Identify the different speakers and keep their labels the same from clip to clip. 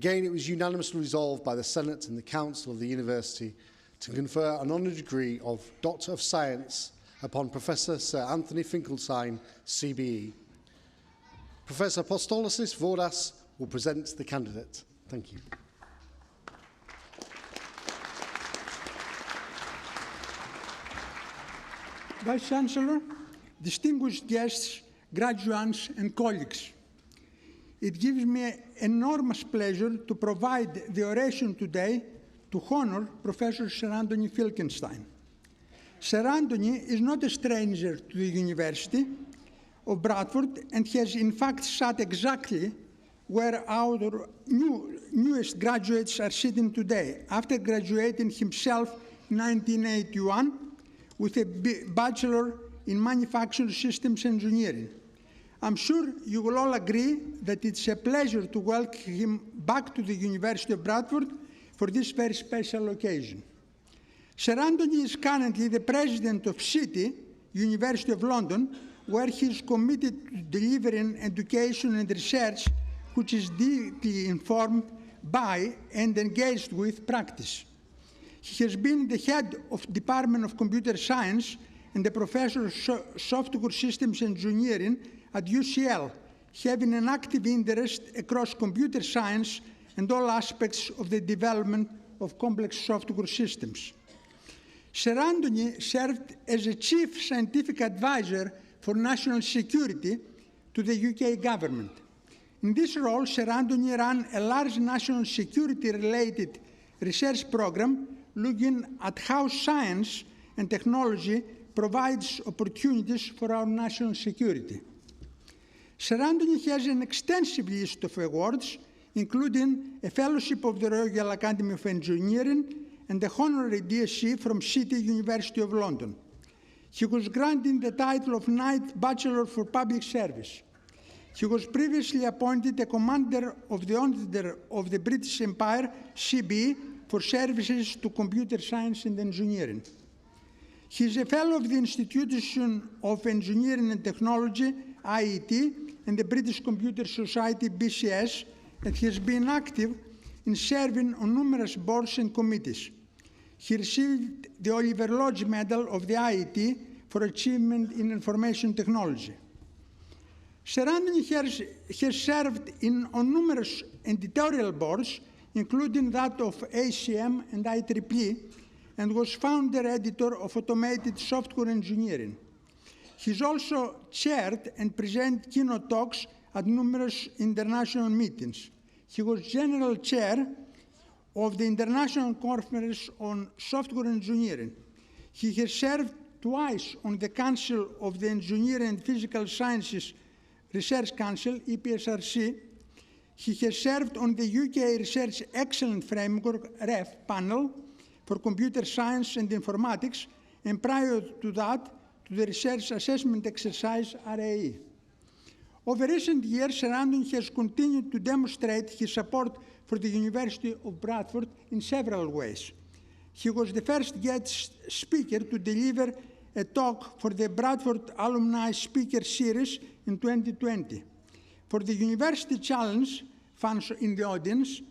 Speaker 1: Again, it was unanimously resolved by the Senate and the Council of the University to confer an honorary degree of Doctor of Science upon Professor Sir Anthony Finkelstein, CBE. Professor Apostolisis Vordas will present the candidate. Thank you.
Speaker 2: Vice-Chancellor, distinguished guests, graduates and colleagues, it gives me enormous pleasure to provide the oration today to honor Professor Sir Anthony Finkelstein. Sir Anthony is not a stranger to the University of Bradford and has in fact sat exactly where our newest graduates are sitting today, after graduating himself in 1981 with a Bachelor in Manufacturing Systems Engineering. I'm sure you will all agree that it's a pleasure to welcome him back to the University of Bradford for this very special occasion. Sir Anthony is currently the president of City, University of London, where he is committed to delivering education and research which is deeply informed by and engaged with practice. He has been the head of the Department of Computer Science and the professor of Software Systems Engineering at UCL, having an active interest across computer science and all aspects of the development of complex software systems. Sir Anthony served as a chief scientific advisor for national security to the UK government. In this role, Sir Anthony ran a large national security-related research program looking at how science and technology provides opportunities for our national security. Sir Anthony has an extensive list of awards, including a Fellowship of the Royal Academy of Engineering and the Honorary DSc from City, University of London. He was granted the title of Knight Bachelor for Public Service. He was previously appointed a Commander of the Order of the British Empire, CBE, for services to computer science and engineering. He is a Fellow of the Institution of Engineering and Technology, IET, and the British Computer Society, BCS, and he has been active in serving on numerous boards and committees. He received the Oliver Lodge Medal of the IET for achievement in information technology. Sir Anthony has served on numerous editorial boards, including that of ACM and IEEE, and was founder editor of Automated Software Engineering. He's also chaired and presented keynote talks at numerous international meetings. He was general chair of the International Conference on Software Engineering. He has served twice on the Council of the Engineering and Physical Sciences Research Council, EPSRC. He has served on the UK Research Excellence Framework, REF, panel for computer science and informatics, and prior to that, to the Research Assessment Exercise, RAE. Over recent years, Sir Anthony has continued to demonstrate his support for the University of Bradford in several ways. He was the first guest speaker to deliver a talk for the Bradford Alumni Speaker Series in 2020. For the University Challenge fans in the audience,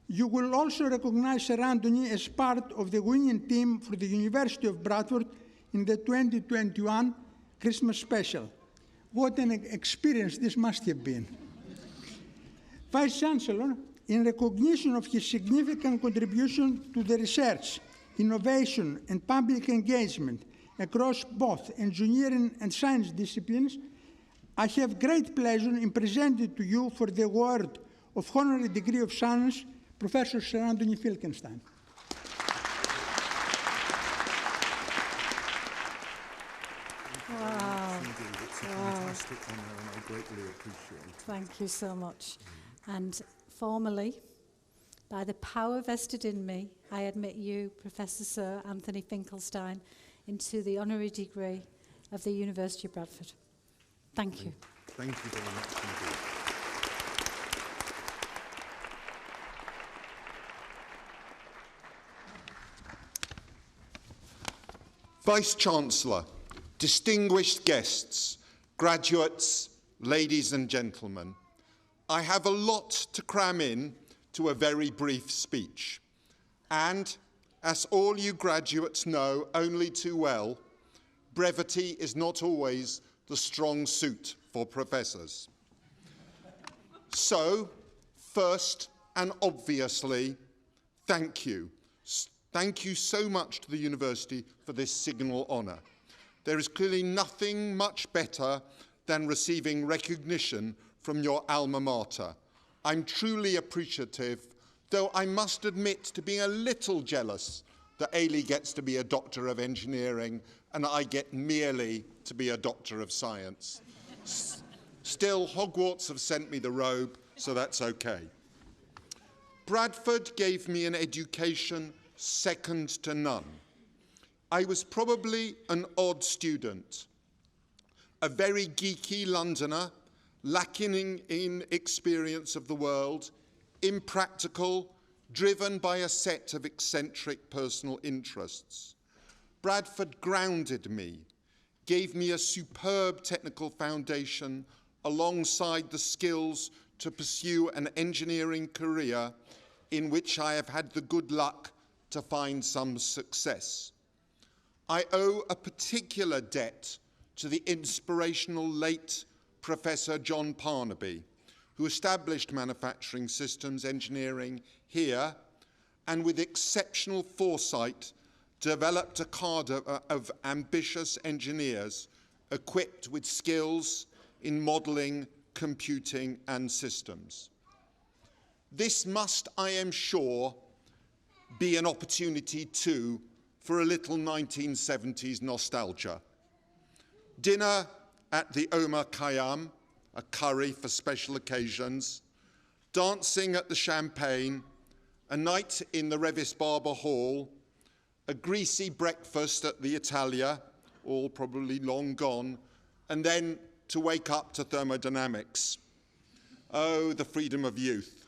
Speaker 2: you will also recognize Sir Anthony as part of the winning team for the University of Bradford in the 2021 Christmas special. What an experience this must have been. Vice-Chancellor, in recognition of his significant contribution to the research, innovation, and public engagement across both engineering and science disciplines, I have great pleasure in presenting to you for the award of Honorary Degree of Science, Professor Sir Anthony Finkelstein.
Speaker 3: Wow.
Speaker 4: It's a fantastic honour and I greatly appreciate it.
Speaker 3: Thank you so much. And formally, by the power vested in me, I admit you, Professor Sir Anthony Finkelstein, into the honorary degree of the University of Bradford. Thank you.
Speaker 4: Thank you very much indeed. Vice-Chancellor, distinguished guests, graduates, ladies and gentlemen, I have a lot to cram in
Speaker 5: to a very brief speech. And, as all you graduates know only too well, brevity is not always the strong suit for professors. So, first and obviously, thank you. Thank you so much to the university for this signal honour. There is clearly nothing much better than receiving recognition from your alma mater. I'm truly appreciative, though I must admit to being a little jealous that Ailey gets to be a Doctor of Engineering and I get merely to be a Doctor of Science. Still, Hogwarts have sent me the robe, so that's okay. Bradford gave me an education second to none. I was probably an odd student, a very geeky Londoner, lacking in experience of the world, impractical, driven by a set of eccentric personal interests. Bradford grounded me, gave me a superb technical foundation alongside the skills to pursue an engineering career in which I have had the good luck to find some success. I owe a particular debt to the inspirational late Professor John Parnaby, who established manufacturing systems engineering here and with exceptional foresight developed a cadre of ambitious engineers equipped with skills in modelling, computing and systems. This must, I am sure, be an opportunity too for a little 1970s nostalgia. Dinner at the Omar Khayyam, a curry for special occasions, dancing at the Champagne, a night in the Revis Barber Hall, a greasy breakfast at the Italia, all probably long gone, and then to wake up to thermodynamics. Oh, the freedom of youth.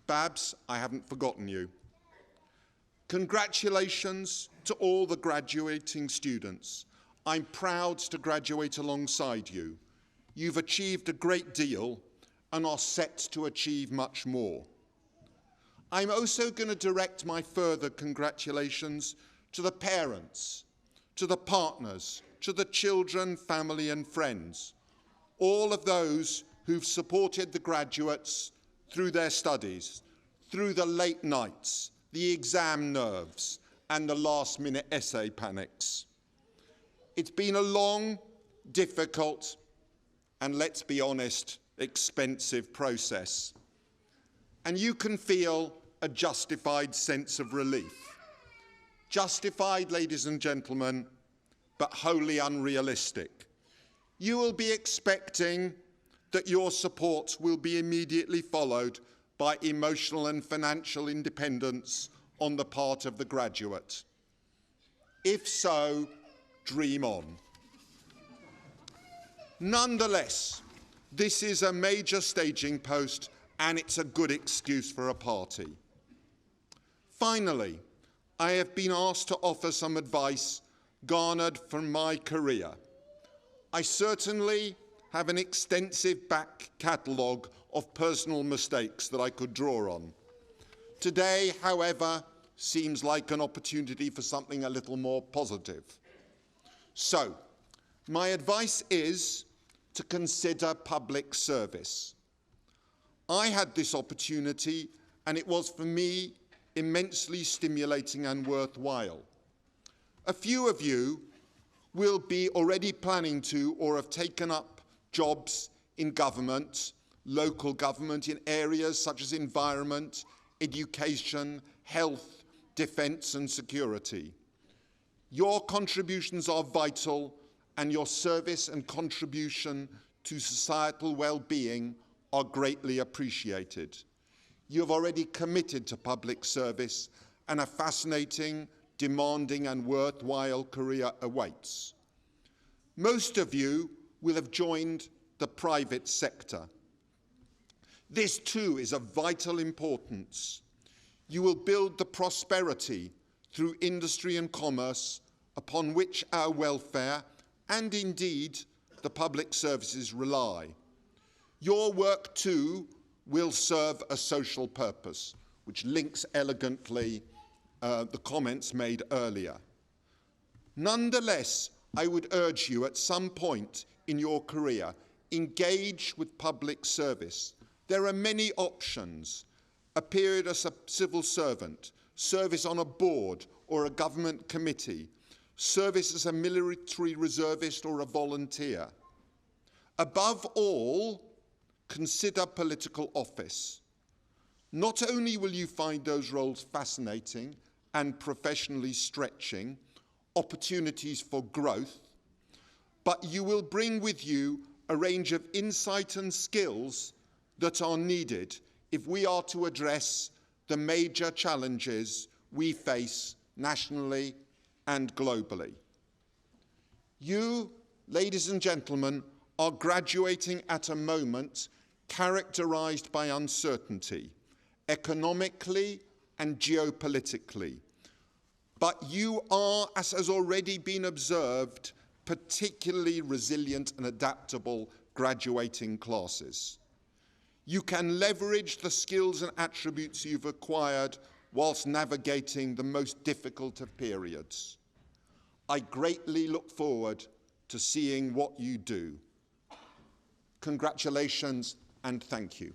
Speaker 5: Babs, I haven't forgotten you. Congratulations to all the graduating students. I'm proud to graduate alongside you. You've achieved a great deal and are set to achieve much more. I'm also going to direct my further congratulations to the parents, to the partners, to the children, family and friends, all of those who've supported the graduates through their studies, through the late nights, the exam nerves and the last-minute essay panics. It's been a long, difficult, and let's be honest, expensive process. And you can feel a justified sense of relief. Justified, ladies and gentlemen, but wholly unrealistic. You will be expecting that your support will be immediately followed by emotional and financial independence on the part of the graduate. If so, dream on. Nonetheless, this is a major staging post and it's a good excuse for a party. Finally, I have been asked to offer some advice garnered from my career. I certainly have an extensive back catalogue of personal mistakes that I could draw on. Today, however, seems like an opportunity for something a little more positive. So, my advice is to consider public service. I had this opportunity, and it was for me immensely stimulating and worthwhile. A few of you will be already planning to or have taken up jobs in government, local government, in areas such as environment, education, health, defence and security. Your contributions are vital and your service and contribution to societal well-being are greatly appreciated. You have already committed to public service and a fascinating, demanding and worthwhile career awaits. Most of you will have joined the private sector. This too is of vital importance. You will build the prosperity through industry and commerce upon which our welfare and indeed the public services rely. Your work too will serve a social purpose, which links elegantly the comments made earlier. Nonetheless, I would urge you at some point in your career, engage with public service. There are many options: a period as a civil servant, service on a board or a government committee, service as a military reservist or a volunteer. Above all, consider political office. Not only will you find those roles fascinating and professionally stretching, opportunities for growth, but you will bring with you a range of insight and skills that are needed if we are to address the major challenges we face nationally and globally. You, ladies and gentlemen, are graduating at a moment characterized by uncertainty, economically and geopolitically. But you are, as has already been observed, particularly resilient and adaptable graduating classes. You can leverage the skills and attributes you've acquired whilst navigating the most difficult of periods. I greatly look forward to seeing what you do. Congratulations and thank you.